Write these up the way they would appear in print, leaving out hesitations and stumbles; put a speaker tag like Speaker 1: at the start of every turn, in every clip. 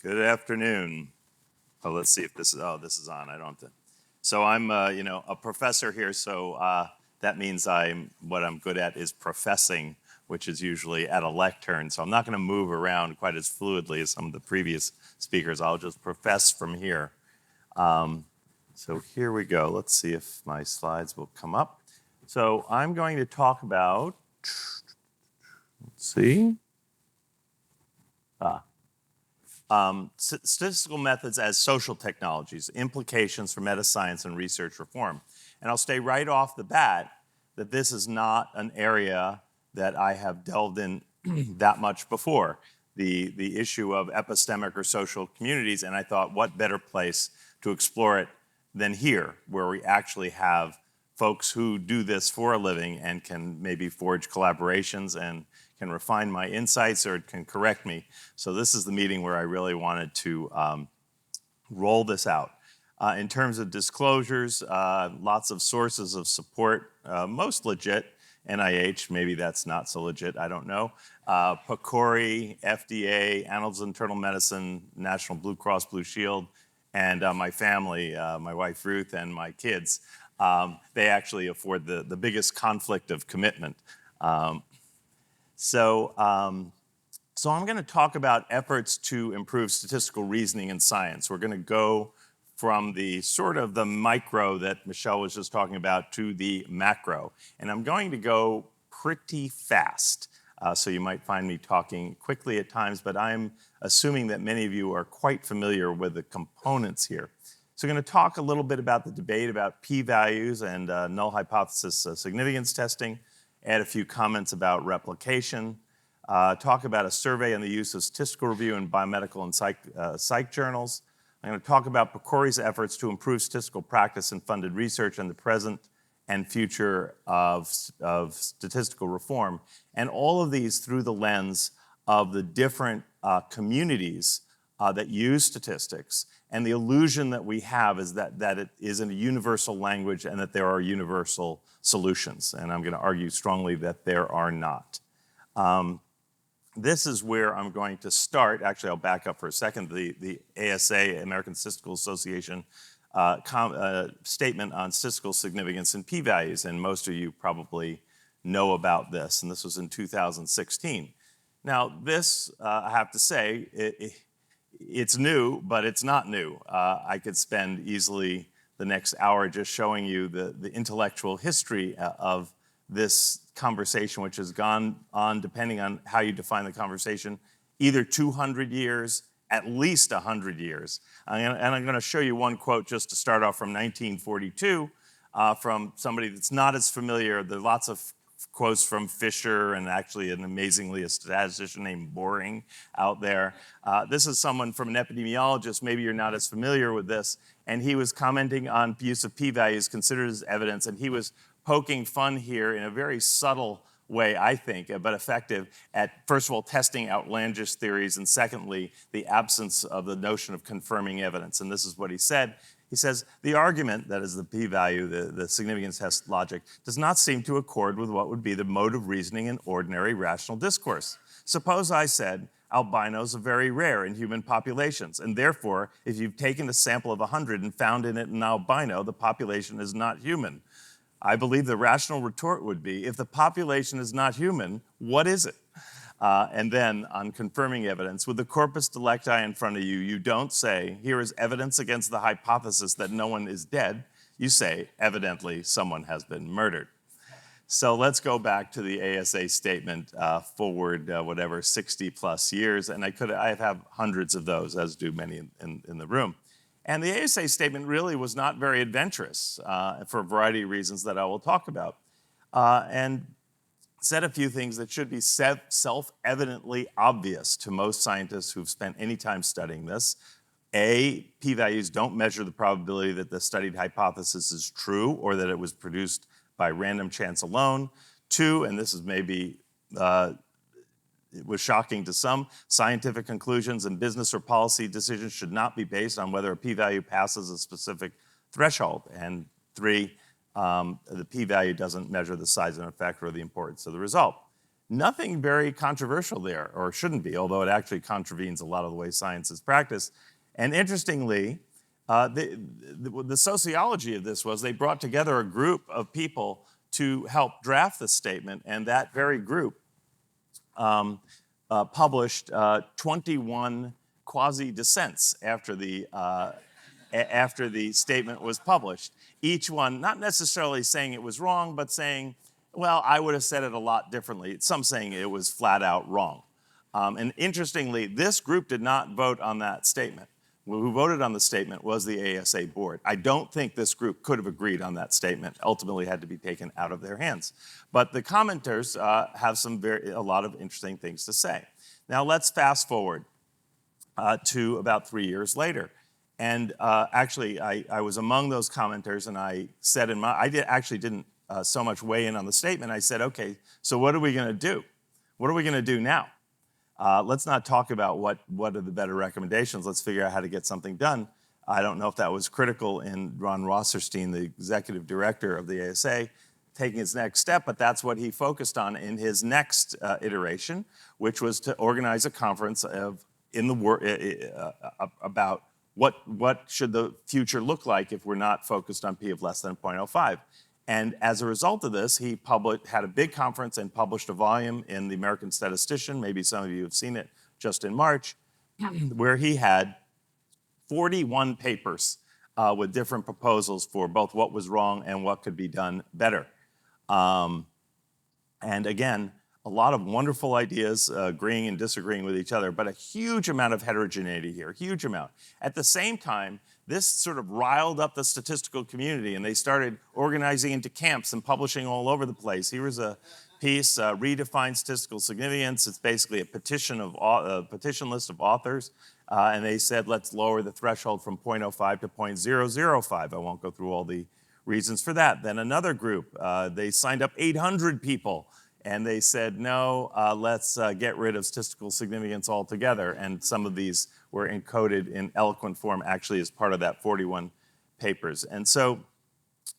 Speaker 1: Good afternoon. Oh, let's see if this is on. I don't have to. So I'm, a professor here. So that means what I'm good at is professing, which is usually at a lectern. So I'm not going to move around quite as fluidly as some of the previous speakers. I'll just profess from here. So here we go. Let's see if my slides will come up. So I'm going to talk about, let's see. Statistical methods as social technologies, implications for metascience and research reform. And I'll say right off the bat that this is not an area that I have delved in that much before, the issue of epistemic or social communities, and I thought what better place to explore it than here, where we actually have folks who do this for a living and can maybe forge collaborations and can refine my insights or can correct me. So this is the meeting where I really wanted to roll this out. In terms of disclosures, lots of sources of support, most legit. NIH, maybe that's not so legit, I don't know. PCORI, FDA, Annals of Internal Medicine, National Blue Cross Blue Shield, and my family, my wife Ruth and my kids. They actually afford the biggest conflict of commitment. So I'm going to talk about efforts to improve statistical reasoning in science. We're going to go from the sort of the micro that Michelle was just talking about to the macro. And I'm going to go pretty fast. So you might find me talking quickly at times, but I'm assuming that many of you are quite familiar with the components here. So I'm going to talk a little bit about the debate about p-values and null hypothesis significance testing, add a few comments about replication, talk about a survey on the use of statistical review in biomedical and psych journals. I'm going to talk about PCORI's efforts to improve statistical practice and funded research and the present and future of statistical reform, and all of these through the lens of the different communities that use statistics, and the illusion that we have is that it is in a universal language and that there are universal solutions, and I'm going to argue strongly that there are not. This is where I'm going to start. Actually, I'll back up for a second. The ASA, American Statistical Association, statement on statistical significance and p-values, and most of you probably know about this, and this was in 2016. Now, this, I have to say, it's new, but it's not new. I could spend easily the next hour just showing you the intellectual history of this conversation, which has gone on, depending on how you define the conversation, either 200 years, at least 100 years. And I'm going to show you one quote just to start off from 1942 from somebody that's not as familiar. There are lots of quotes from Fisher and actually an amazingly a statistician named Boring out there. This is someone from an epidemiologist, maybe you're not as familiar with this, and he was commenting on use of p-values considered as evidence, and he was poking fun here in a very subtle way, I think, but effective at, first of all, testing outlandish theories, and secondly, the absence of the notion of confirming evidence. And this is what he said. He says, the argument, that is the p-value, the significance test logic, does not seem to accord with what would be the mode of reasoning in ordinary rational discourse. Suppose I said, albinos are very rare in human populations, and therefore, if you've taken a sample of 100 and found in it an albino, the population is not human. I believe the rational retort would be, if the population is not human, what is it? And then on confirming evidence, with the corpus delicti in front of you, you don't say, here is evidence against the hypothesis that no one is dead. You say, evidently, someone has been murdered. So let's go back to the ASA statement forward, 60 plus years. And I have hundreds of those, as do many in the room. And the ASA statement really was not very adventurous for a variety of reasons that I will talk about. And said a few things that should be self-evidently obvious to most scientists who've spent any time studying this. A, p-values don't measure the probability that the studied hypothesis is true or that it was produced by random chance alone. Two, and this is maybe it was shocking to some, scientific conclusions and business or policy decisions should not be based on whether a p-value passes a specific threshold. And three, the p-value doesn't measure the size of an effect or the importance of the result. Nothing very controversial there, or shouldn't be, although it actually contravenes a lot of the way science is practiced. And interestingly, the sociology of this was they brought together a group of people to help draft the statement, and that very group published 21 quasi-dissents after the statement was published. Each one not necessarily saying it was wrong, but saying, well, I would have said it a lot differently. Some saying it was flat out wrong. And interestingly, this group did not vote on that statement. Who voted on the statement was the ASA board. I don't think this group could have agreed on that statement. Ultimately had to be taken out of their hands. But the commenters have a lot of interesting things to say. Now let's fast forward to about 3 years later. And actually, I was among those commenters, and I said actually didn't so much weigh in on the statement. I said, okay, so what are we going to do? What are we going to do now? Let's not talk about what are the better recommendations. Let's figure out how to get something done. I don't know if that was critical in Ron Rosserstein, the executive director of the ASA, taking his next step, but that's what he focused on in his next iteration, which was to organize a conference about what should the future look like if we're not focused on P of less than 0.05. And as a result of this, he had a big conference and published a volume in the American Statistician, maybe some of you have seen it just in March, where he had 41 papers with different proposals for both what was wrong and what could be done better. And again, a lot of wonderful ideas, agreeing and disagreeing with each other, but a huge amount of heterogeneity here, huge amount. At the same time, this sort of riled up the statistical community, and they started organizing into camps and publishing all over the place. Here was a piece, Redefine Statistical Significance. It's basically a petition list of authors, and they said, let's lower the threshold from 0.05 to 0.005. I won't go through all the reasons for that. Then another group, they signed up 800 people, and they said, no, let's get rid of statistical significance altogether. And some of these were encoded in eloquent form actually as part of that 41 papers. And so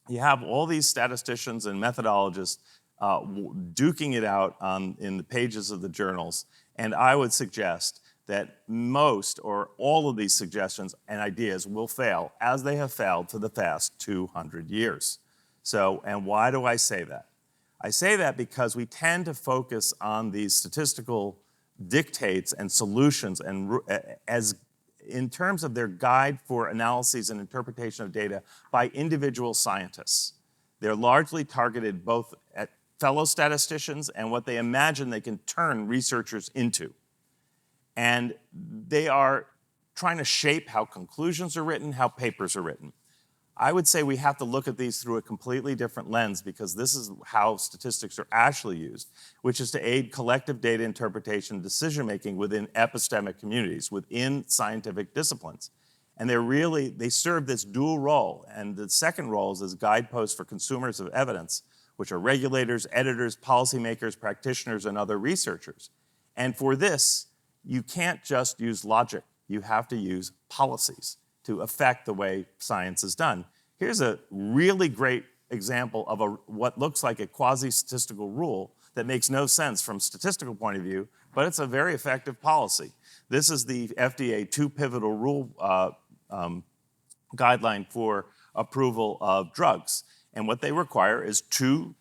Speaker 1: you have all these statisticians and methodologists duking it out in the pages of the journals. And I would suggest that most or all of these suggestions and ideas will fail, as they have failed for the past 200 years. So, and why do I say that? I say that because we tend to focus on these statistical dictates and solutions and as in terms of their guide for analyses and interpretation of data by individual scientists. They're largely targeted both at fellow statisticians and what they imagine they can turn researchers into. And they are trying to shape how conclusions are written, how papers are written. I would say we have to look at these through a completely different lens, because this is how statistics are actually used, which is to aid collective data interpretation and decision-making within epistemic communities, within scientific disciplines. And they serve this dual role. And the second role is as guideposts for consumers of evidence, which are regulators, editors, policymakers, practitioners, and other researchers. And for this, you can't just use logic. You have to use policies to affect the way science is done. Here's a really great example of what looks like a quasi-statistical rule that makes no sense from a statistical point of view, but it's a very effective policy. This is the FDA 2 pivotal rule guideline for approval of drugs. And what they require is 2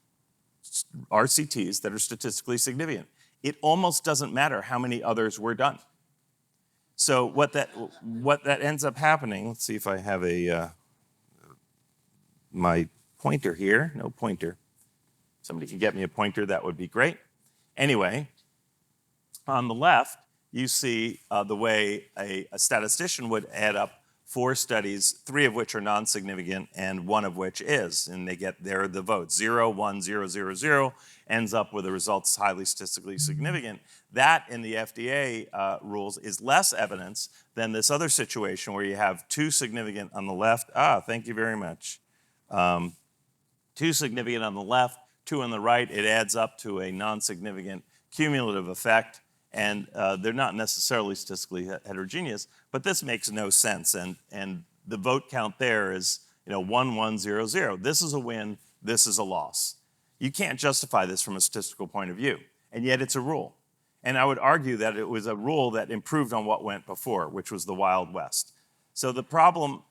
Speaker 1: RCTs that are statistically significant. It almost doesn't matter how many others were done. So what that ends up happening, let's see if I have my pointer here. No pointer. Somebody can get me a pointer, that would be great. Anyway, on the left, you see the way a statistician would add up 4 studies, 3 of which are non-significant and 1 of which is, and they get there the votes. 0, 1, 0, 0, 0 ends up with a result that's highly statistically significant. That in the FDA rules is less evidence than this other situation where you have 2 significant on the left. Thank you very much. 2 significant on the left, 2 on the right. It adds up to a non-significant cumulative effect. And they're not necessarily statistically heterogeneous, but this makes no sense. And the vote count there is 1, 1, 0, 0. This is a win, this is a loss. You can't justify this from a statistical point of view. and yet it's a rule. And I would argue that it was a rule that improved on what went before, which was the Wild West. So the problem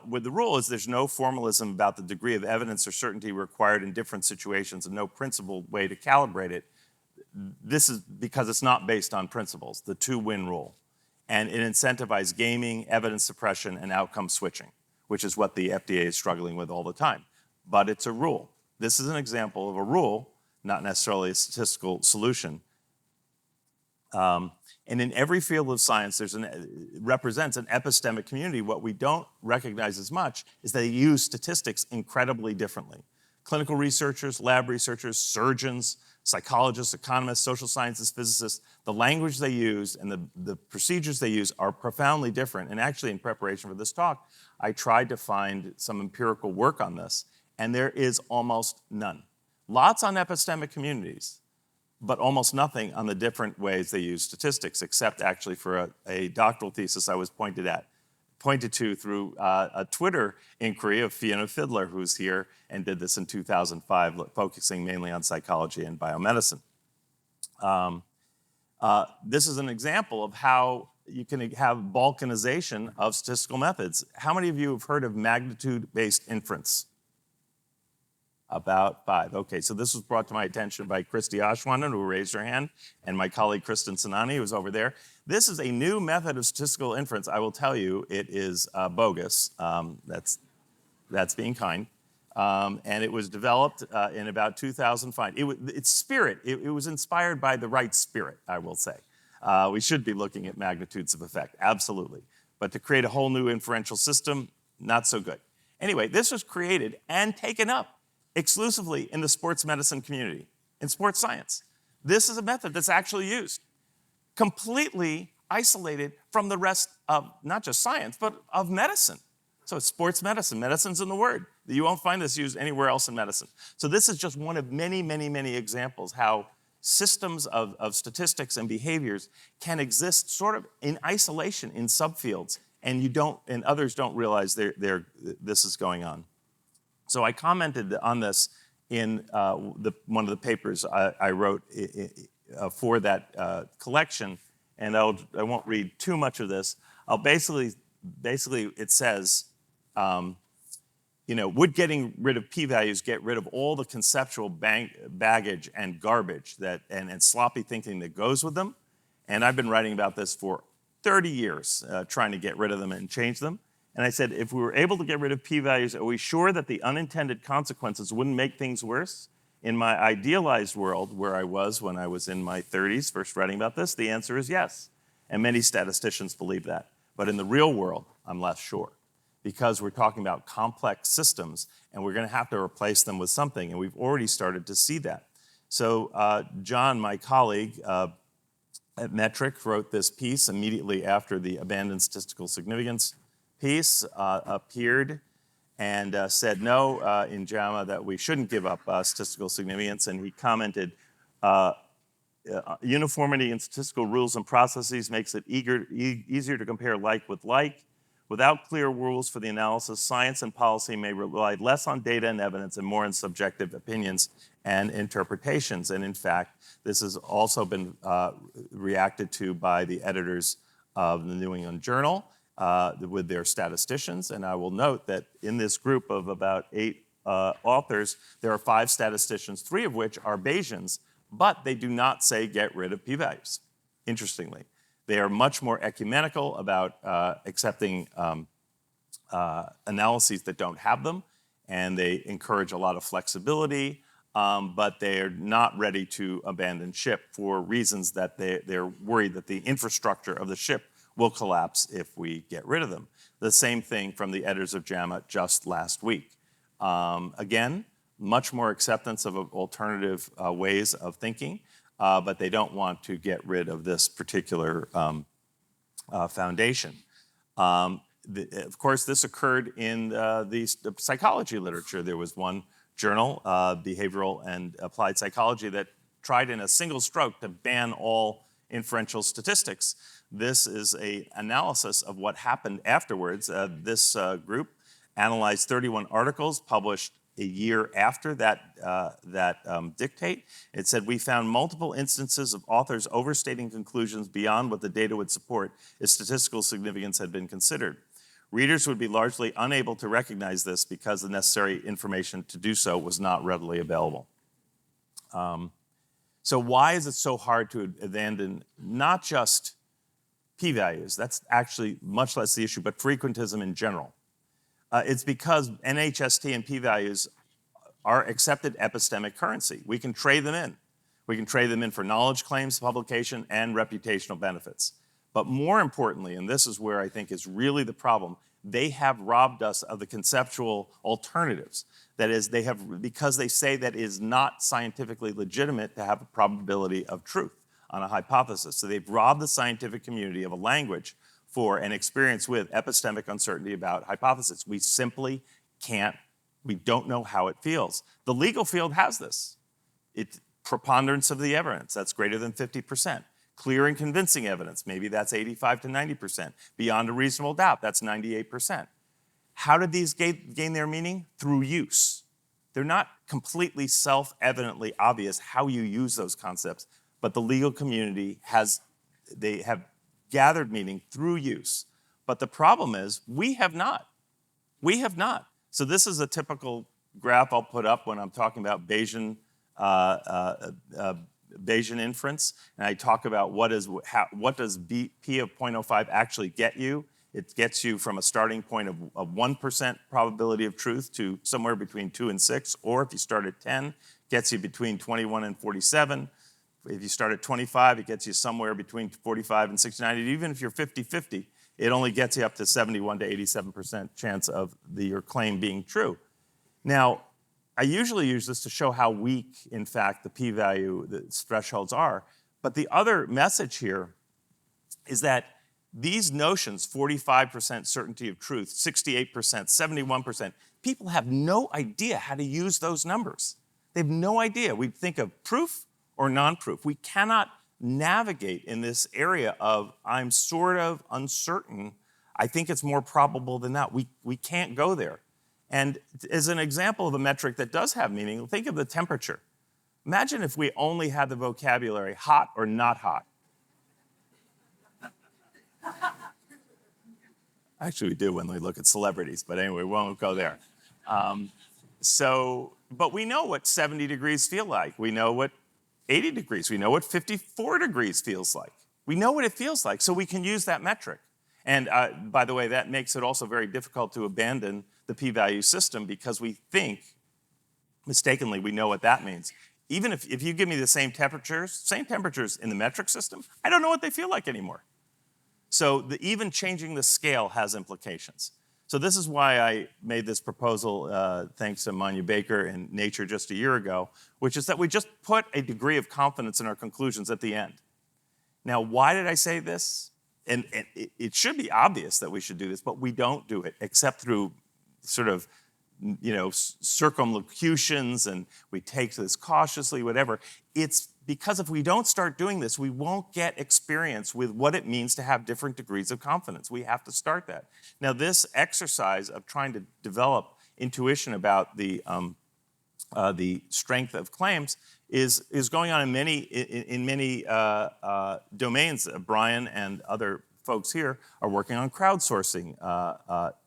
Speaker 1: with the rule is there's no formalism about the degree of evidence or certainty required in different situations and no principled way to calibrate it. This is because it's not based on principles, the two-win rule. And it incentivizes gaming, evidence suppression, and outcome switching, which is what the FDA is struggling with all the time. But it's a rule. This is an example of a rule, not necessarily a statistical solution. And in every field of science, it represents an epistemic community. What we don't recognize as much is they use statistics incredibly differently. Clinical researchers, lab researchers, surgeons, psychologists, economists, social scientists, physicists, the language they use and the procedures they use are profoundly different. And actually, in preparation for this talk, I tried to find some empirical work on this, and there is almost none. Lots on epistemic communities, but almost nothing on the different ways they use statistics, except actually for a doctoral thesis I was pointed to through a Twitter inquiry of Fiona Fidler, who's here and did this in 2005, focusing mainly on psychology and biomedicine. This is an example of how you can have balkanization of statistical methods. How many of you have heard of magnitude-based inference? About 5. Okay, so this was brought to my attention by Christy Ashwanan, who raised her hand, and my colleague Kristen Sinani, who was over there. This is a new method of statistical inference. I will tell you, it is bogus. That's being kind. And it was developed in about 2005. Its spirit, it was inspired by the right spirit, I will say. We should be looking at magnitudes of effect, absolutely. But to create a whole new inferential system, not so good. Anyway, this was created and taken up exclusively in the sports medicine community, in sports science. This is a method that's actually used, completely isolated from the rest of not just science, but of medicine. So it's sports medicine. Medicine's in the word. You won't find this used anywhere else in medicine. So this is just one of many, many, many examples how systems of statistics and behaviors can exist sort of in isolation in subfields, and others don't realize this is going on. So I commented on this in one of the papers I wrote for that collection, and I won't read too much of this. Basically it says, would getting rid of p-values get rid of all the conceptual baggage and garbage and sloppy thinking that goes with them? And I've been writing about this for 30 years, trying to get rid of them and change them. And I said, if we were able to get rid of p-values, are we sure that the unintended consequences wouldn't make things worse? In my idealized world, where I was when I was in my 30s, first writing about this, the answer is yes. And many statisticians believe that. But in the real world, I'm less sure. Because we're talking about complex systems, and we're going to have to replace them with something, and we've already started to see that. So John, my colleague at Metric, wrote this piece immediately after the abandoned statistical significance piece appeared and said no in JAMA that we shouldn't give up statistical significance, and he commented, uniformity in statistical rules and processes makes it easier to compare like with like. Without clear rules for the analysis, science and policy may rely less on data and evidence and more on subjective opinions and interpretations. And in fact, this has also been reacted to by the editors of the New England Journal with their statisticians. And I will note that in this group of about 8 authors, there are 5 statisticians, 3 of which are Bayesians, but they do not say get rid of p-values, interestingly. They are much more ecumenical about accepting analyses that don't have them, and they encourage a lot of flexibility, but they are not ready to abandon ship for reasons that they're worried that the infrastructure of the ship will collapse if we get rid of them. The same thing from the editors of JAMA just last week. Again, much more acceptance of alternative ways of thinking, but they don't want to get rid of this particular foundation. Of course, this occurred in the psychology literature. There was one journal, Behavioral and Applied Psychology, that tried in a single stroke to ban all inferential statistics. This is an analysis of what happened afterwards. This group analyzed 31 articles published a year after that dictate. It said, we found multiple instances of authors overstating conclusions beyond what the data would support if statistical significance had been considered. Readers would be largely unable to recognize this because the necessary information to do so was not readily available. So why is it so hard to abandon not just p-values? That's actually much less the issue, but frequentism in general. It's because NHST and p-values are accepted epistemic currency. We can trade them in. We can trade them in for knowledge claims, publication, and reputational benefits. But more importantly, and this is where I think is really the problem, they have robbed us of the conceptual alternatives. That is, because they say that it is not scientifically legitimate to have a probability of truth on a hypothesis. So they've robbed the scientific community of a language for an experience with epistemic uncertainty about hypothesis. We simply can't, we don't know how it feels. The legal field has this. It's preponderance of the evidence, that's greater than 50%. Clear and convincing evidence, maybe that's 85 to 90%. Beyond a reasonable doubt, that's 98%. How did these gain their meaning? Through use. They're not completely self-evidently obvious how you use those concepts, but the legal community they have gathered meaning through use. But the problem is, we have not. We have not. So this is a typical graph I'll put up when I'm talking about Bayesian inference, and I talk about what does P of 0.05 actually get you. It gets you from a starting point of 1% probability of truth to somewhere between 2 and 6, or if you start at 10, gets you between 21 and 47. If you start at 25, it gets you somewhere between 45 and 69. And even if you're 50-50, it only gets you up to 71 to 87% chance of your claim being true. Now, I usually use this to show how weak, in fact, the p-value thresholds are. But the other message here is that these notions, 45% certainty of truth, 68%, 71%, people have no idea how to use those numbers. They have no idea. We think of proof or non-proof. We cannot navigate in this area of I'm sort of uncertain. I think it's more probable than not. We can't go there. And as an example of a metric that does have meaning, think of the temperature. Imagine if we only had the vocabulary hot or not hot. Actually, we do when we look at celebrities, but anyway, we won't go there. But we know what 70 degrees feel like. We know what 80 degrees. We know what 54 degrees feels like. We know what it feels like, so we can use that metric. And by the way, that makes it also very difficult to abandon the p-value system because we think, mistakenly, we know what that means. Even if you give me the same temperatures in the metric system, I don't know what they feel like anymore. So even changing the scale has implications. So this is why I made this proposal, thanks to Manya Baker in Nature just a year ago, which is that we just put a degree of confidence in our conclusions at the end. Now, why did I say this? And it should be obvious that we should do this, but we don't do it except through sort of, circumlocutions, and we take this cautiously, whatever. It's because if we don't start doing this, we won't get experience with what it means to have different degrees of confidence. We have to start that. Now, this exercise of trying to develop intuition about the strength of claims is going on in many domains. Brian and other folks here are working on crowdsourcing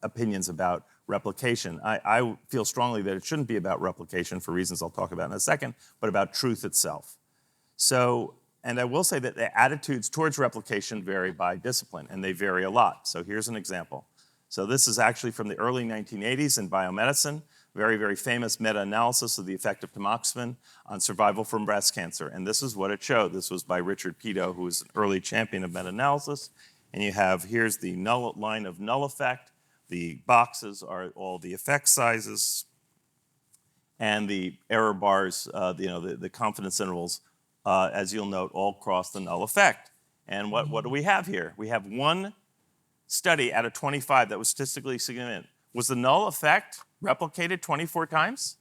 Speaker 1: opinions about replication. I feel strongly that it shouldn't be about replication for reasons I'll talk about in a second, but about truth itself. So, and I will say that the attitudes towards replication vary by discipline, and they vary a lot. So here's an example. So this is actually from the early 1980s in biomedicine, very, very famous meta-analysis of the effect of tamoxifen on survival from breast cancer. And this is what it showed. This was by Richard Peto, who was an early champion of meta-analysis. And you have, here's the null line of null effect. The boxes are all the effect sizes. And the error bars, the confidence intervals, as you'll note, all cross the null effect. And what do we have here? We have one study out of 25 that was statistically significant. Was the null effect replicated 24 times?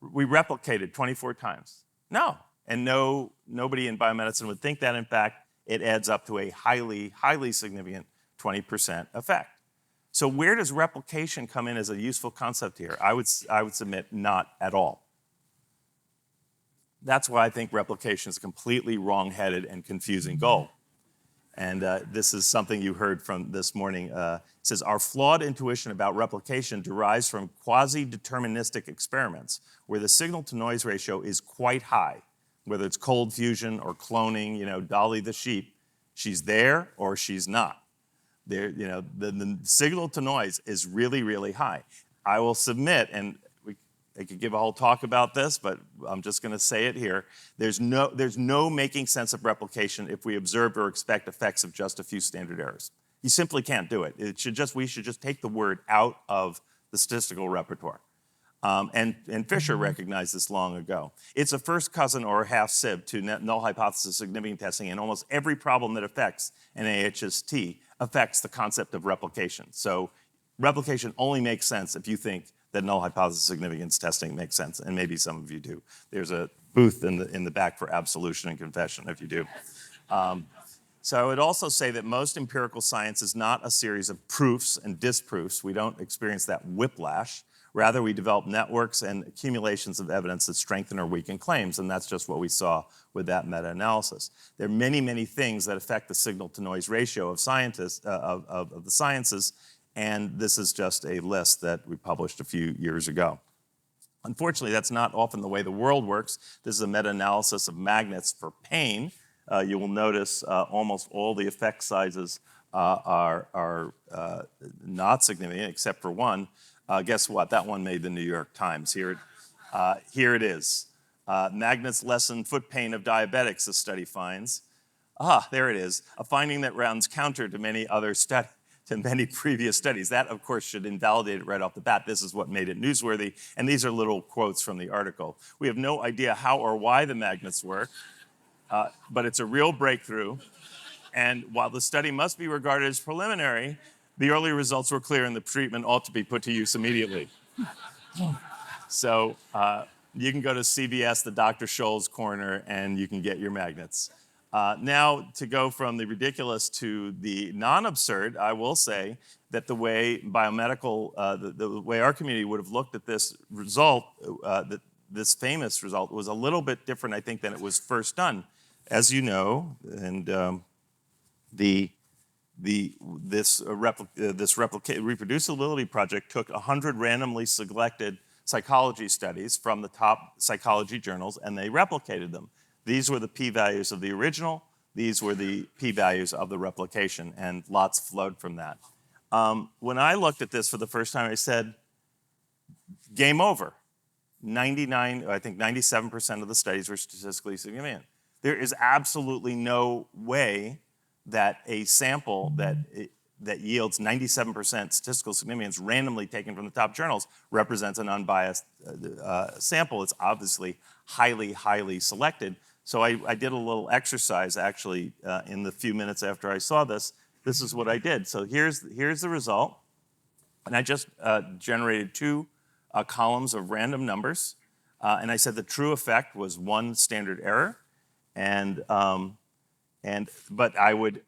Speaker 1: We replicated 24 times. No. And nobody in biomedicine would think that. In fact, it adds up to a highly, highly significant 20% effect. So where does replication come in as a useful concept here? I would submit not at all. That's why I think replication is a completely wrong-headed and confusing goal. And this is something you heard from this morning. It says, our flawed intuition about replication derives from quasi-deterministic experiments where the signal-to-noise ratio is quite high, whether it's cold fusion or cloning, Dolly the sheep. She's there or she's not. The signal-to-noise is really, really high. I will submit, and I could give a whole talk about this, but I'm just going to say it here. There's no making sense of replication if we observe or expect effects of just a few standard errors. You simply can't do it. We should just take the word out of the statistical repertoire. And Fisher recognized this long ago. It's a first cousin or a half sib to null hypothesis significant testing, and almost every problem that affects an AHST affects the concept of replication. So replication only makes sense if you think that null hypothesis significance testing makes sense, and maybe some of you do. There's a booth in the back for absolution and confession if you do. So I would also say that most empirical science is not a series of proofs and disproofs. We don't experience that whiplash. Rather, we develop networks and accumulations of evidence that strengthen or weaken claims, and that's just what we saw with that meta-analysis. There are many, many things that affect the signal-to-noise ratio of scientists, of the sciences, and this is just a list that we published a few years ago. Unfortunately, that's not often the way the world works. This is a meta-analysis of magnets for pain. You will notice almost all the effect sizes are not significant except for one. Guess what? That one made the New York Times. Here it is. Magnets lessen foot pain of diabetics, the study finds. There it is. A finding that runs counter to many previous studies. That, of course, should invalidate it right off the bat. This is what made it newsworthy, and these are little quotes from the article. We have no idea how or why the magnets work, but it's a real breakthrough. And while the study must be regarded as preliminary, the early results were clear and the treatment ought to be put to use immediately. So you can go to CVS, the Dr. Scholl's corner, and you can get your magnets. Now, to go from the ridiculous to the non-absurd, I will say that the way Biomedical, the way our community would have looked at this result, this famous result, was a little bit different, I think, than it was first done. As you know, and this reproducibility project took 100 randomly selected psychology studies from the top psychology journals, and they replicated them. These were the p-values of the original. These were the p-values of the replication, and lots flowed from that. When I looked at this for the first time, I said, game over. 97% of the studies were statistically significant. There is absolutely no way that a sample that yields 97% statistical significance randomly taken from the top journals represents an unbiased sample. It's obviously highly, highly selected. So I did a little exercise actually in the few minutes after I saw this. This is what I did. So here's the result. And I just generated two columns of random numbers. And I said the true effect was one standard error. But I would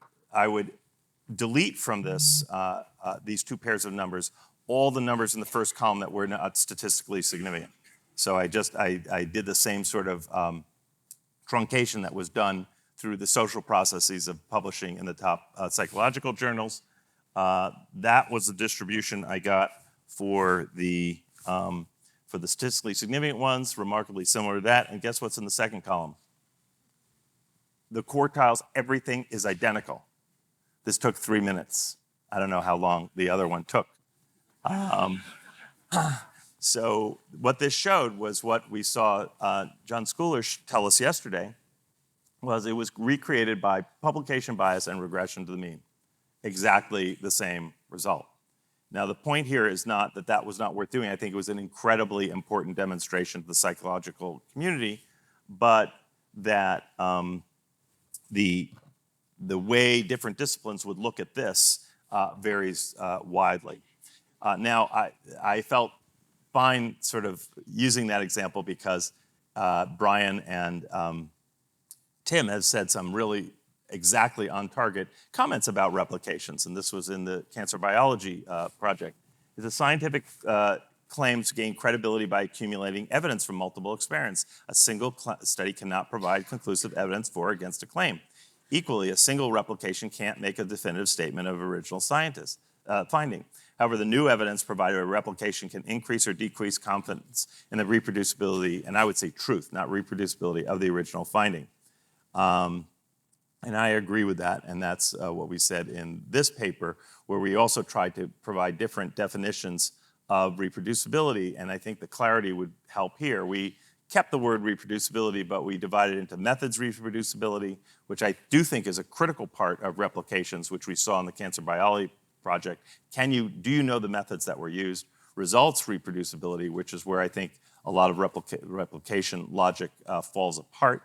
Speaker 1: delete from this these two pairs of numbers all the numbers in the first column that were not statistically significant. So I did the same sort of truncation that was done through the social processes of publishing in the top psychological journals. That was the distribution I got for the statistically significant ones, remarkably similar to that. And guess what's in the second column? The quartiles, everything is identical. This took 3 minutes. I don't know how long the other one took. So what this showed was what we saw John Schooler tell us yesterday, was it was recreated by publication bias and regression to the mean. Exactly the same result. Now the point here is not that that was not worth doing. I think it was an incredibly important demonstration to the psychological community, but that the way different disciplines would look at this varies widely. Now, I felt fine sort of using that example because Brian and Tim have said some really exactly on target comments about replications, and this was in the cancer biology project. The scientific claims gain credibility by accumulating evidence from multiple experiments. A single study cannot provide conclusive evidence for or against a claim. Equally, a single replication can't make a definitive statement of original scientist finding. However, the new evidence provided by replication can increase or decrease confidence in the reproducibility, and I would say truth, not reproducibility, of the original finding. And I agree with that, and that's what we said in this paper, where we also tried to provide different definitions of reproducibility, and I think the clarity would help here. We kept the word reproducibility, but we divided into methods reproducibility, which I do think is a critical part of replications, which we saw in the cancer biology project. Do you know the methods that were used? Results reproducibility, which is where I think a lot of replication logic falls apart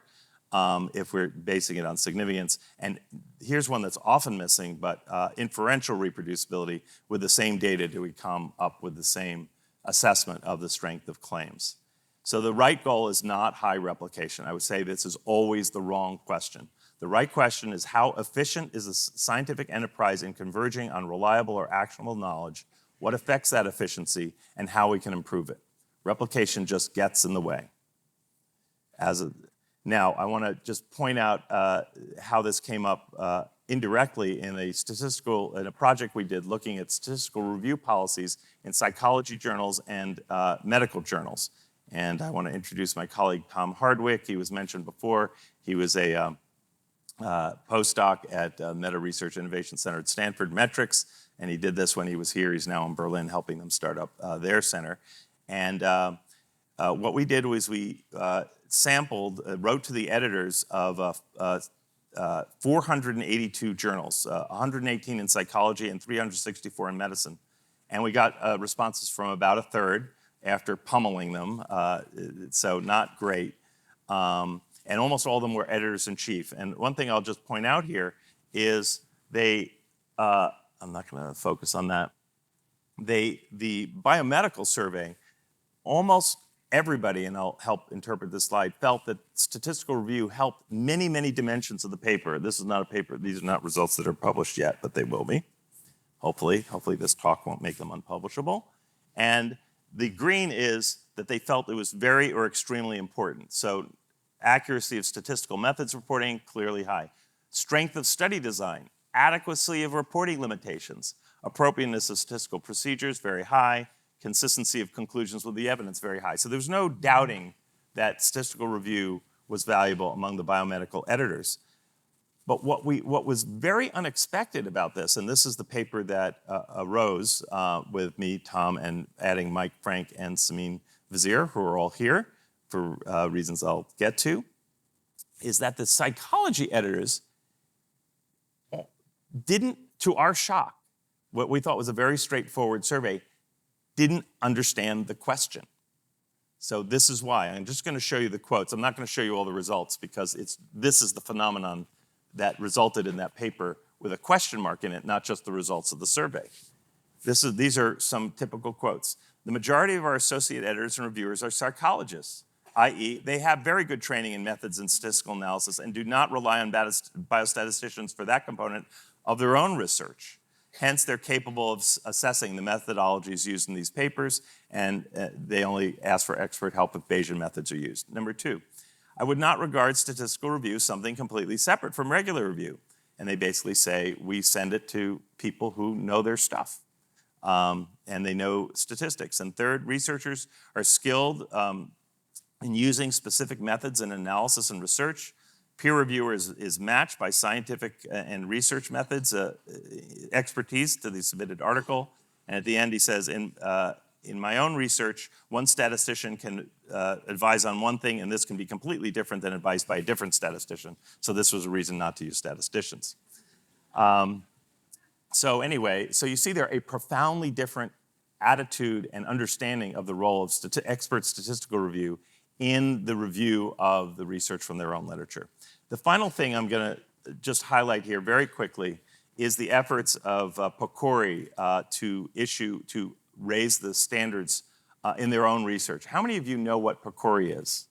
Speaker 1: if we're basing it on significance. And here's one that's often missing, but inferential reproducibility. With the same data, do we come up with the same assessment of the strength of claims? So the right goal is not high replication. I would say this is always the wrong question. The right question is, how efficient is a scientific enterprise in converging on reliable or actionable knowledge? What affects that efficiency, and how we can improve it? Replication just gets in the way. Now, I want to just point out how this came up indirectly in a project we did looking at statistical review policies in psychology journals and medical journals. And I want to introduce my colleague, Tom Hardwick. He was mentioned before. He was a postdoc at Meta Research Innovation Center at Stanford Metrics, and he did this when he was here. He's now in Berlin helping them start up their center. And what we did was we wrote to the editors of 482 journals, 118 in psychology and 364 in medicine. And we got responses from about a third after pummeling them, so not great. And almost all of them were editors-in-chief. And one thing I'll just point out here is I'm not going to focus on that. The Biomedical survey, almost everybody, and I'll help interpret this slide, felt that statistical review helped many, many dimensions of the paper. This is not a paper, these are not results that are published yet, but they will be. Hopefully this talk won't make them unpublishable. And the green is that they felt it was very or extremely important. So accuracy of statistical methods reporting, clearly high. Strength of study design, adequacy of reporting limitations, appropriateness of statistical procedures, very high. Consistency of conclusions with the evidence, very high. So there's no doubting that statistical review was valuable among the biomedical editors. But what was very unexpected about this, and this is the paper that arose with me, Tom, and adding Mike Frank and Samin Vizier, who are all here for reasons I'll get to, is that the psychology editors didn't, to our shock, what we thought was a very straightforward survey, didn't understand the question. So this is why. I'm just going to show you the quotes. I'm not going to show you all the results because this is the phenomenon that resulted in that paper with a question mark in it, not just the results of the survey. These are some typical quotes. The majority of our associate editors and reviewers are psychologists, i.e., they have very good training in methods and statistical analysis and do not rely on biostatisticians for that component of their own research. Hence, they're capable of assessing the methodologies used in these papers, and they only ask for expert help if Bayesian methods are used. Number two, I would not regard statistical review something completely separate from regular review. And they basically say, we send it to people who know their stuff, and they know statistics. And third, researchers are skilled in using specific methods in analysis and research. Peer reviewer is matched by scientific and research methods, expertise to the submitted article. And at the end, he says, in my own research, one statistician can advise on one thing, and this can be completely different than advice by a different statistician. So this was a reason not to use statisticians. So anyway, so you see there a profoundly different attitude and understanding of the role of expert statistical review in the review of the research from their own literature. The final thing I'm going to just highlight here very quickly is the efforts of PCORI to raise the standards in their own research. How many of you know what PCORI is?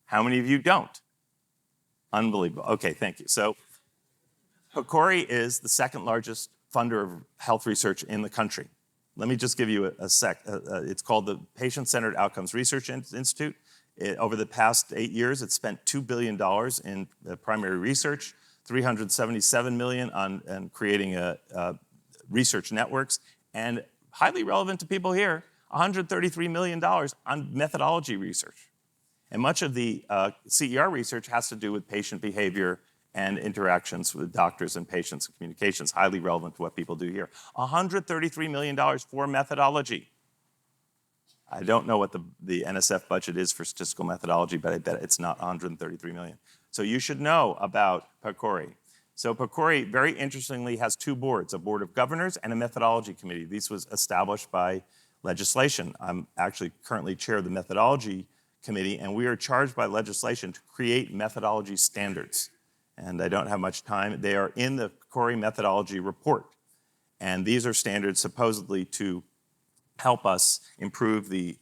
Speaker 1: How many of you don't? Unbelievable. Okay, thank you. So PCORI is the second largest funder of health research in the country. Let me just give you a sec. It's called the Patient-Centered Outcomes Research Institute. Over the past 8 years, it's spent $2 billion in primary research, $377 million on creating research networks, and highly relevant to people here, $133 million on methodology research. And much of the CER research has to do with patient behavior and interactions with doctors and patients and communications, highly relevant to what people do here. $133 million for methodology. I don't know what the NSF budget is for statistical methodology, but I bet it's not 133 million. So you should know about PCORI. So PCORI, very interestingly, has two boards, a board of governors and a methodology committee. This was established by legislation. I'm actually currently chair of the methodology committee, and we are charged by legislation to create methodology standards. And I don't have much time. They are in the PCORI methodology report. And these are standards supposedly to help us improve the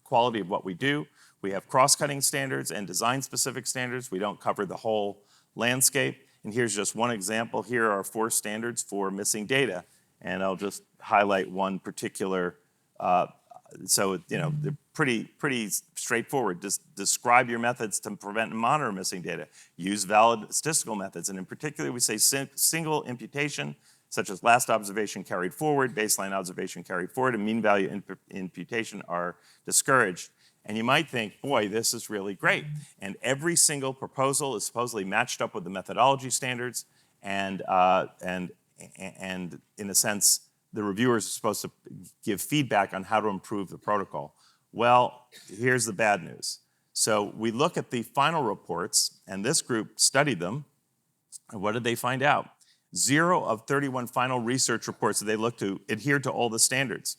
Speaker 1: quality of what we do. We have cross-cutting standards and design-specific standards. We don't cover the whole landscape. And here's just one example. Here are 4 standards for missing data. And I'll just highlight one particular. So, they're pretty straightforward. Just describe your methods to prevent and monitor missing data. Use valid statistical methods. And in particular, we say single imputation, such as last observation carried forward, baseline observation carried forward, and mean value imputation are discouraged. And you might think, boy, this is really great. And every single proposal is supposedly matched up with the methodology standards, and in a sense, the reviewers are supposed to give feedback on how to improve the protocol. Well, here's the bad news. So we look at the final reports, and this group studied them, and what did they find out? 0 of 31 final research reports that they looked to adhered to all the standards.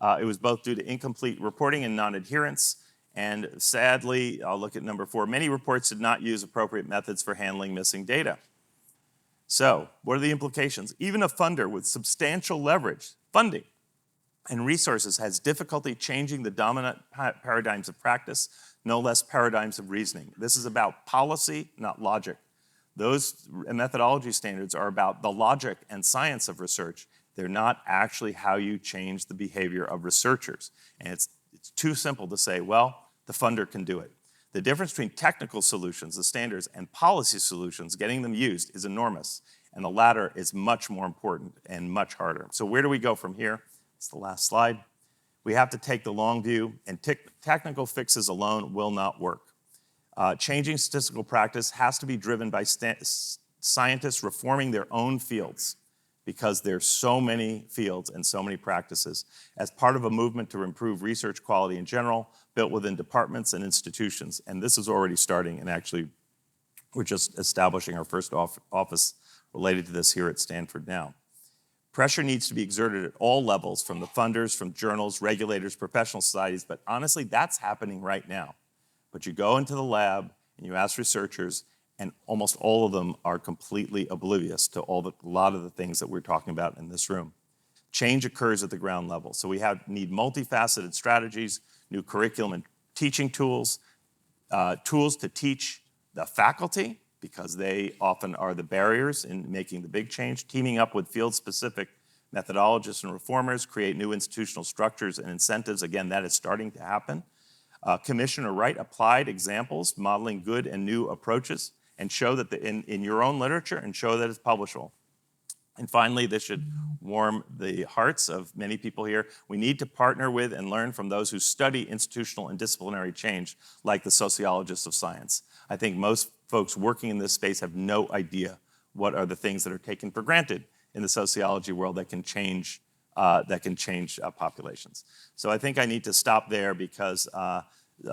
Speaker 1: It was both due to incomplete reporting and non-adherence, and sadly, I'll look at number 4, many reports did not use appropriate methods for handling missing data. So, what are the implications? Even a funder with substantial leverage, funding, and resources has difficulty changing the dominant paradigms of practice, no less paradigms of reasoning. This is about policy, not logic. Those methodology standards are about the logic and science of research. They're not actually how you change the behavior of researchers. And it's too simple to say, well, the funder can do it. The difference between technical solutions, the standards, and policy solutions, getting them used, is enormous. And the latter is much more important and much harder. So where do we go from here? It's the last slide. We have to take the long view, and technical fixes alone will not work. Changing statistical practice has to be driven by scientists reforming their own fields, because there's so many fields and so many practices, as part of a movement to improve research quality in general, built within departments and institutions. And this is already starting, and actually, we're just establishing our first office related to this here at Stanford now. Pressure needs to be exerted at all levels, from the funders, from journals, regulators, professional societies, but honestly, that's happening right now. But you go into the lab and you ask researchers, and almost all of them are completely oblivious to a lot of the things that we're talking about in this room. Change occurs at the ground level. So we need multifaceted strategies, new curriculum and teaching tools, tools to teach the faculty, because they often are the barriers in making the big change, teaming up with field-specific methodologists and reformers, create new institutional structures and incentives. Again, that is starting to happen. Commissioner Wright applied examples, modeling good and new approaches, and show that in your own literature, and show that it's publishable. And finally, this should warm the hearts of many people here. We need to partner with and learn from those who study institutional and disciplinary change, like the sociologists of science. I think most folks working in this space have no idea what are the things that are taken for granted in the sociology world that can change populations. So I think I need to stop there, because a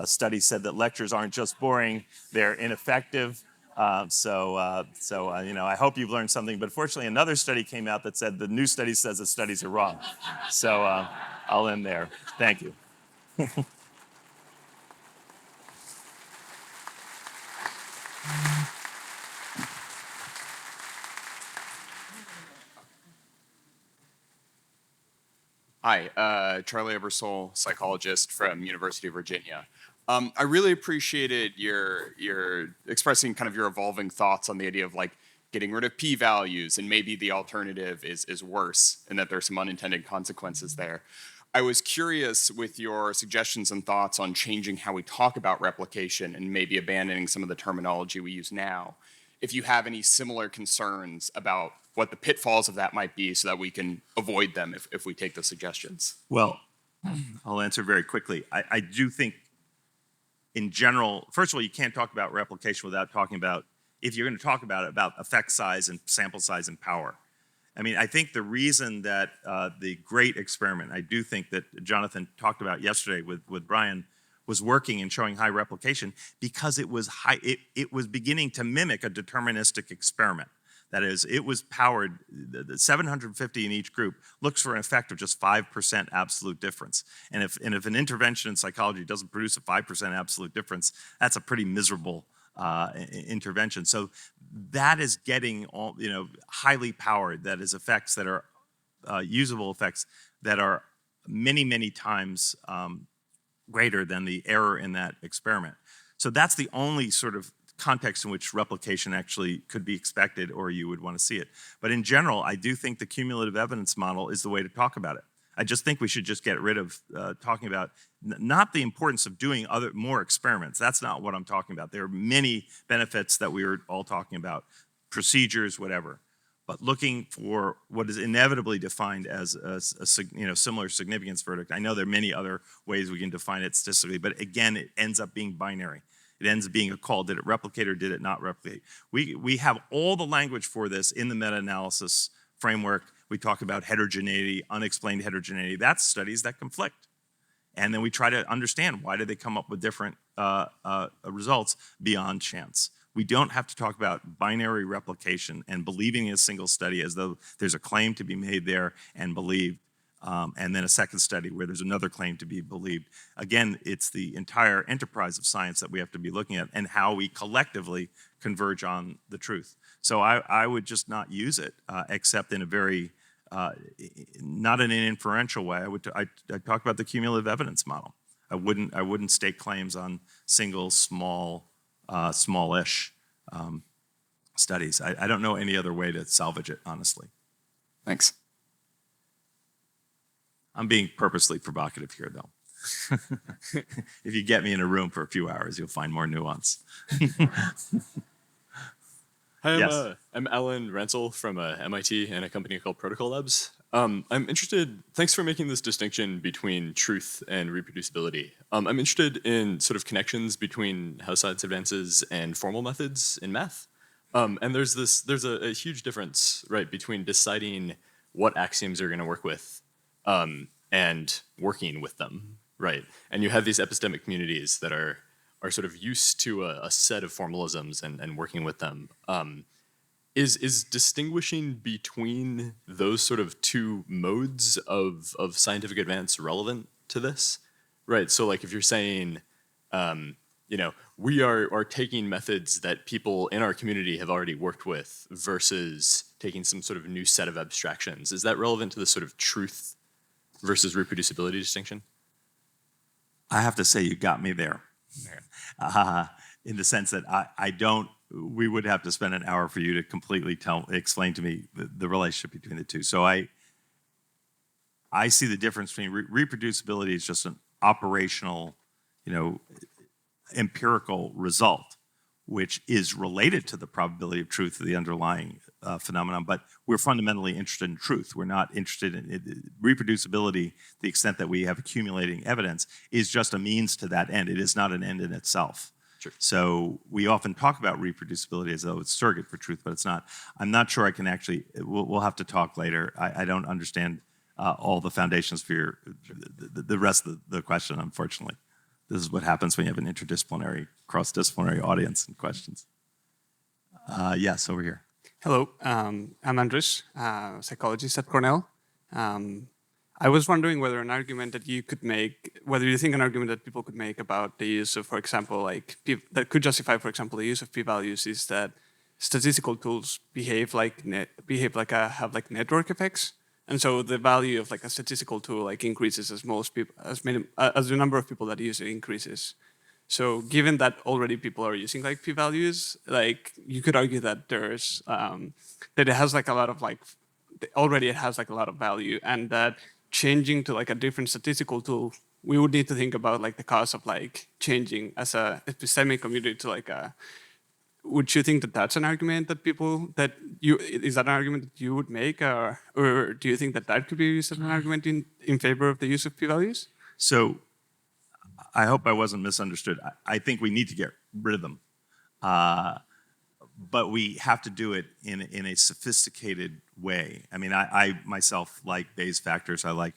Speaker 1: study said that lectures aren't just boring, they're ineffective. I hope you've learned something, but fortunately another study came out that said the new study says that studies are wrong. So I'll end there. Thank you.
Speaker 2: Hi, Charlie Ebersole, psychologist from University of Virginia. I really appreciated your expressing kind of your evolving thoughts on the idea of like getting rid of p-values and maybe the alternative is worse and that there's some unintended consequences there. I was curious with your suggestions and thoughts on changing how we talk about replication and maybe abandoning some of the terminology we use now. If you have any similar concerns about what the pitfalls of that might be so that we can avoid them if we take the suggestions.
Speaker 1: Well, I'll answer very quickly. I do think, in general, first of all, you can't talk about replication without talking about, if you're going to talk about effect size and sample size and power. I mean, I think the reason that the great experiment, I do think that Jonathan talked about yesterday with Brian, was working and showing high replication because it was it was beginning to mimic a deterministic experiment. That is, it was powered, the 750 in each group looks for an effect of just 5% absolute difference. And if an intervention in psychology doesn't produce a 5% absolute difference, that's a pretty miserable intervention. So that is getting all, highly powered. That is effects that are usable effects that are many, many times greater than the error in that experiment. So that's the only sort of context in which replication actually could be expected or you would want to see it. But in general, I do think the cumulative evidence model is the way to talk about it. I just think we should just get rid of talking about not the importance of doing more experiments. That's not what I'm talking about. There are many benefits that we were all talking about, procedures, whatever. But looking for what is inevitably defined as a similar significance verdict. I know there are many other ways we can define it statistically, but again, it ends up being binary. It ends up being a call. Did it replicate or did it not replicate? We have all the language for this in the meta-analysis framework. We talk about heterogeneity, unexplained heterogeneity. That's studies that conflict. And then we try to understand why do they come up with different results beyond chance. We don't have to talk about binary replication and believing in a single study as though there's a claim to be made there and believed, and then a second study where there's another claim to be believed. Again, it's the entire enterprise of science that we have to be looking at and how we collectively converge on the truth. So I would just not use it, except in a very, not in an inferential way. I'd talk about the cumulative evidence model. I wouldn't stake claims on single, smallish studies. I don't know any other way to salvage it, honestly.
Speaker 2: Thanks.
Speaker 1: I'm being purposely provocative here, though. If you get me in a room for a few hours, you'll find more nuance.
Speaker 3: Hi,
Speaker 1: Yes.
Speaker 3: I'm Alan Rensel from MIT and a company called Protocol Labs. I'm interested, thanks for making this distinction between truth and reproducibility. I'm interested in sort of connections between how science advances and formal methods in math. And there's a huge difference, right, between deciding what axioms are going to work with and working with them, right? And you have these epistemic communities that are sort of used to a set of formalisms and working with them. Is distinguishing between those sort of two modes of scientific advance relevant to this? Right, so like if you're saying, we are taking methods that people in our community have already worked with versus taking some sort of new set of abstractions, is that relevant to the sort of truth versus reproducibility distinction?
Speaker 1: I have to say you got me there. In the sense that we would have to spend an hour for you to completely explain to me the relationship between the two. So I see the difference between reproducibility is just an operational, empirical result, which is related to the probability of truth of the underlying phenomenon, but we're fundamentally interested in truth. We're not interested in reproducibility. The extent that we have accumulating evidence is just a means to that end. It is not an end in itself.
Speaker 3: Sure.
Speaker 1: So we often talk about reproducibility as though it's surrogate for truth, but it's not. I'm not sure I can actually, we'll have to talk later. I don't understand all the foundations for the rest of the question, unfortunately. This is what happens when you have an interdisciplinary, cross-disciplinary audience and questions. Yes, over here.
Speaker 4: Hello, I'm Andres, psychologist at Cornell. I was wondering whether an argument that you could make, whether you think an argument that people could make about the use of, for example, that could justify, for example, the use of p-values is that statistical tools have network effects, and so the value of like a statistical tool increases as the number of people that use it increases. So given that already people are using like p-values, like you could argue that there's that it has like a lot of like already it has like a lot of value, and that changing to like a different statistical tool, we would need to think about like the cost of like changing as a epistemic community to like a. Would you think that that's an argument that is that an argument that you would make, or do you think that that could be used as an argument in favor of the use of p-values?
Speaker 1: So I hope I wasn't misunderstood. I think we need to get rid of them. But we have to do it in a sophisticated way. I mean, I myself like Bayes factors. I like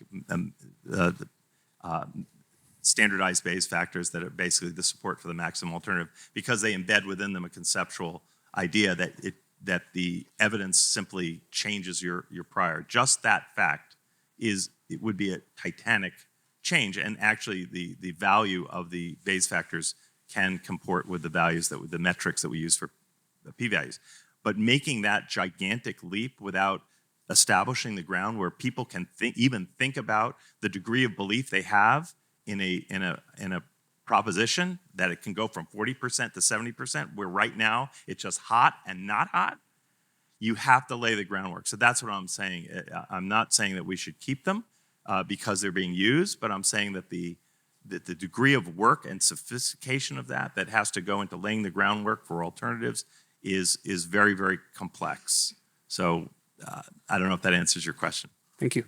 Speaker 1: standardized Bayes factors that are basically the support for the maximum alternative, because they embed within them a conceptual idea that the evidence simply changes your prior. Just that fact it would be a titanic change, and actually the value of the Bayes factors can comport with the values the metrics that we use for the p-values. But making that gigantic leap without establishing the ground where people can even think about the degree of belief they have in a proposition, that it can go from 40% to 70%, where right now it's just hot and not hot, you have to lay the groundwork. So that's what I'm saying. I'm not saying that we should keep them because they're being used, but I'm saying that the degree of work and sophistication of that has to go into laying the groundwork for alternatives is very, very complex. So I don't know if that answers your question.
Speaker 4: Thank you.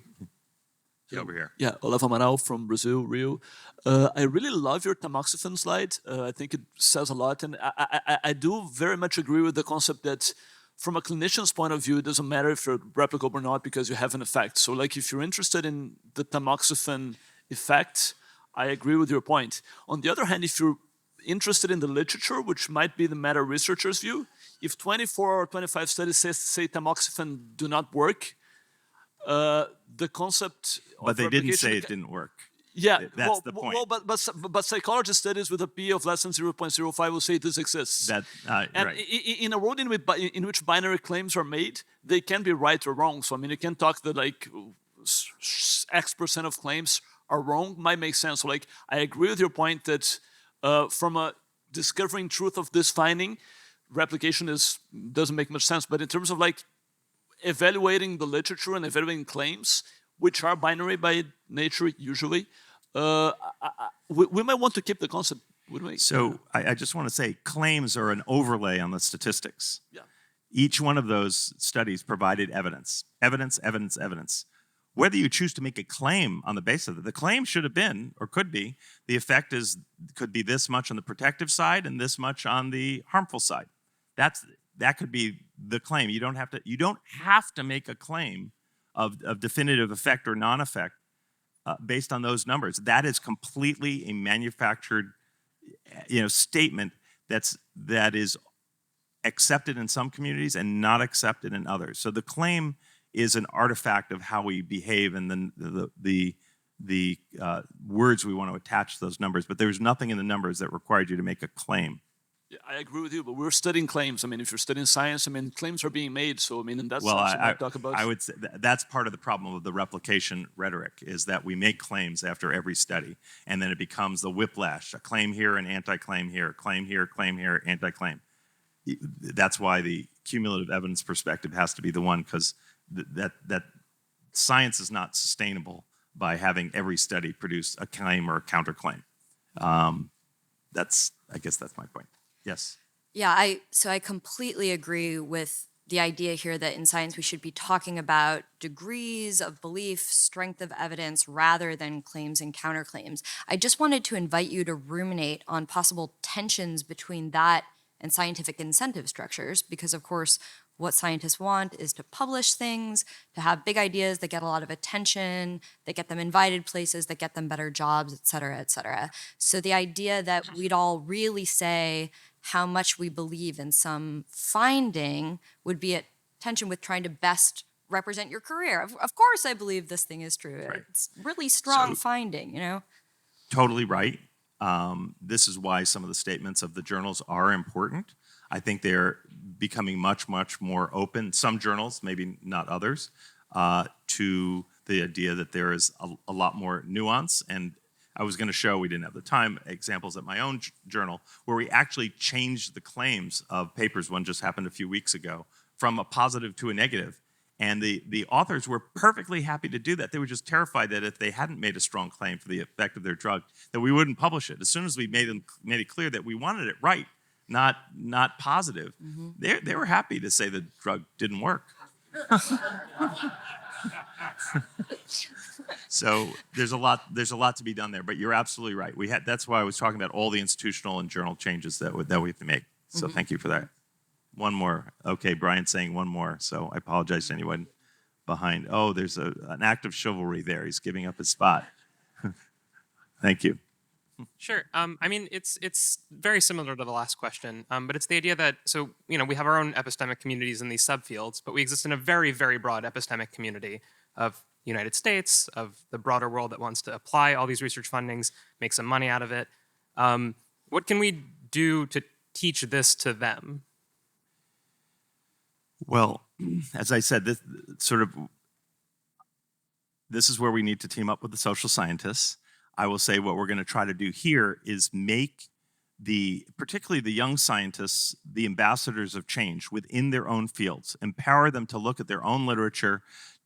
Speaker 1: Over here.
Speaker 5: Yeah, Olavo Amaral from Brazil, Rio. I really love your tamoxifen slide. I think it says a lot, and I do very much agree with the concept that from a clinician's point of view, it doesn't matter if you're replicable or not because you have an effect. So like if you're interested in the tamoxifen effect, I agree with your point. On the other hand, if you're interested in the literature, which might be the meta-researcher's view, if 24 or 25 studies say tamoxifen do not work, the concept
Speaker 1: But
Speaker 5: of
Speaker 1: they didn't say
Speaker 5: replication
Speaker 1: it didn't work.
Speaker 5: Yeah,
Speaker 1: That's the point.
Speaker 5: Well, but psychology studies with a p of less than 0.05 will say this exists.
Speaker 1: And right.
Speaker 5: In a world in which binary claims are made, they can be right or wrong. So I mean, you can talk that like X% of claims are wrong. Might make sense. So like, I agree with your point that from a discovering truth of this finding, replication doesn't make much sense. But in terms of like evaluating the literature and evaluating claims, which are binary by nature usually, we might want to keep the concept, wouldn't we?
Speaker 1: So I just want to say claims are an overlay on the statistics.
Speaker 5: Yeah.
Speaker 1: Each one of those studies provided evidence. Evidence, evidence, evidence. Whether you choose to make a claim on the basis of it, the claim should have been, or could be, the effect could be this much on the protective side and this much on the harmful side. That could be the claim. You don't have to make a claim of definitive effect or non-effect based on those numbers. That is completely a manufactured, statement that is accepted in some communities and not accepted in others. So the claim is an artifact of how we behave and then the words we want to attach to those numbers. But there's nothing in the numbers that required you to make a claim.
Speaker 5: Yeah, I agree with you, but we're studying claims. I mean, if you're studying science, I mean, claims are being made. So, I mean, in that sense, you might talk about.
Speaker 1: I would say that's part of the problem of the replication rhetoric, is that we make claims after every study, and then it becomes the whiplash: a claim here, an anti-claim here, claim here, anti-claim. That's why the cumulative evidence perspective has to be the one, because that science is not sustainable by having every study produce a claim or a counterclaim. I guess that's my point. Yes.
Speaker 6: Yeah, I completely agree with the idea here that in science we should be talking about degrees of belief, strength of evidence, rather than claims and counterclaims. I just wanted to invite you to ruminate on possible tensions between that and scientific incentive structures, because of course, what scientists want is to publish things, to have big ideas that get a lot of attention, that get them invited places, that get them better jobs, et cetera, et cetera. So the idea that we'd all really say how much we believe in some finding would be at tension with trying to best represent your career. Of course I believe this thing is true.
Speaker 1: Right.
Speaker 6: It's really strong finding,
Speaker 1: Totally right. This is why some of the statements of the journals are important. I think they're becoming much, much more open, some journals, maybe not others, to the idea that there is a lot more nuance. And I was going to show, we didn't have the time, examples at my own journal where we actually changed the claims of papers. One just happened a few weeks ago from a positive to a negative. And the authors were perfectly happy to do that. They were just terrified that if they hadn't made a strong claim for the effect of their drug, that we wouldn't publish it. As soon as we made it clear that we wanted it right, not positive, they were happy to say the drug didn't work. So there's a lot to be done there, but you're absolutely right. That's why I was talking about all the institutional and journal changes that we have to make. So thank you for that. One more. Okay, Brian's saying one more, so I apologize to anyone behind. Oh, there's an act of chivalry there. He's giving up his spot. Thank you.
Speaker 7: Sure. I mean, it's very similar to the last question, but it's the idea that, so, we have our own epistemic communities in these subfields, but we exist in a very, very broad epistemic community of the United States, of the broader world that wants to apply all these research fundings, make some money out of it. What can we do to teach this to them?
Speaker 1: Well, as I said, this is where we need to team up with the social scientists. I will say what we're going to try to do here is make particularly the young scientists, the ambassadors of change within their own fields, empower them to look at their own literature,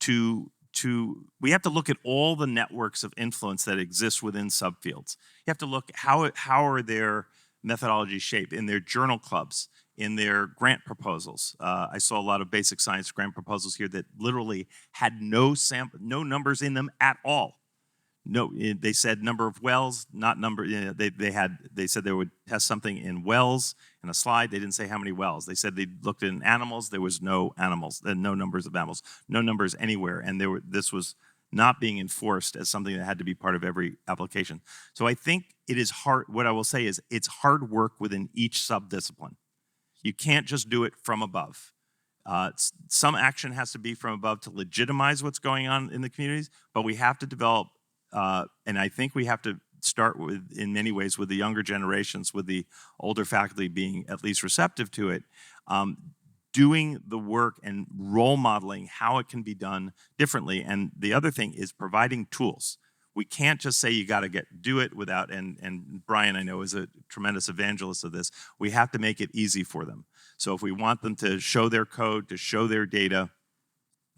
Speaker 1: we have to look at all the networks of influence that exist within subfields. You have to look how are their methodologies shaped in their journal clubs, in their grant proposals. I saw a lot of basic science grant proposals here that literally had no numbers in them at all. No, they said number of wells, not number. They said they would test something in wells in a slide. They didn't say how many wells. They said they looked in animals. There was no animals, no numbers of animals, no numbers anywhere, and this was not being enforced as something that had to be part of every application. So I think it is hard. What I will say is it's hard work within each subdiscipline. You can't just do it from above. Some action has to be from above to legitimize what's going on in the communities, but we have to develop. And I think we have to start with, in many ways, with the younger generations, with the older faculty being at least receptive to it, doing the work and role modeling how it can be done differently. And the other thing is providing tools. We can't just say you got to do it without, and Brian, I know, is a tremendous evangelist of this. We have to make it easy for them. So if we want them to show their code, to show their data,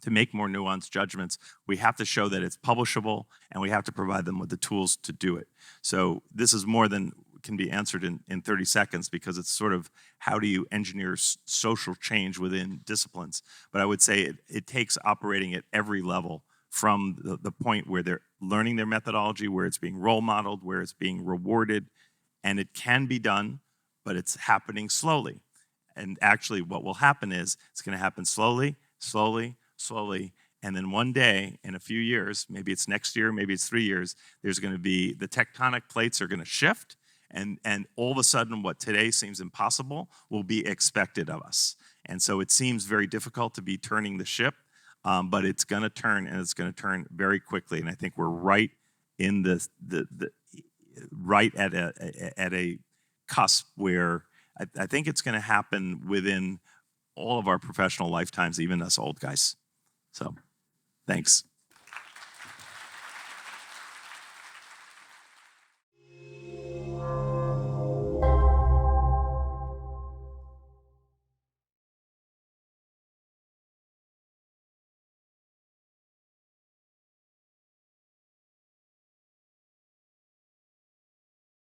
Speaker 1: to make more nuanced judgments, we have to show that it's publishable, and we have to provide them with the tools to do it. So this is more than can be answered in 30 seconds, because it's sort of how do you engineer social change within disciplines. But I would say it takes operating at every level, from the point where they're learning their methodology, where it's being role modeled, where it's being rewarded, and it can be done, but it's happening slowly. And actually what will happen is it's going to happen slowly, and then one day, in a few years, maybe it's next year, maybe it's 3 years, there's going to be, the tectonic plates are going to shift, and all of a sudden what today seems impossible will be expected of us. And so it seems very difficult to be turning the ship, but it's going to turn, and it's going to turn very quickly. And I think we're right in right at a cusp where I think it's going to happen within all of our professional lifetimes, even us old guys. So, thanks.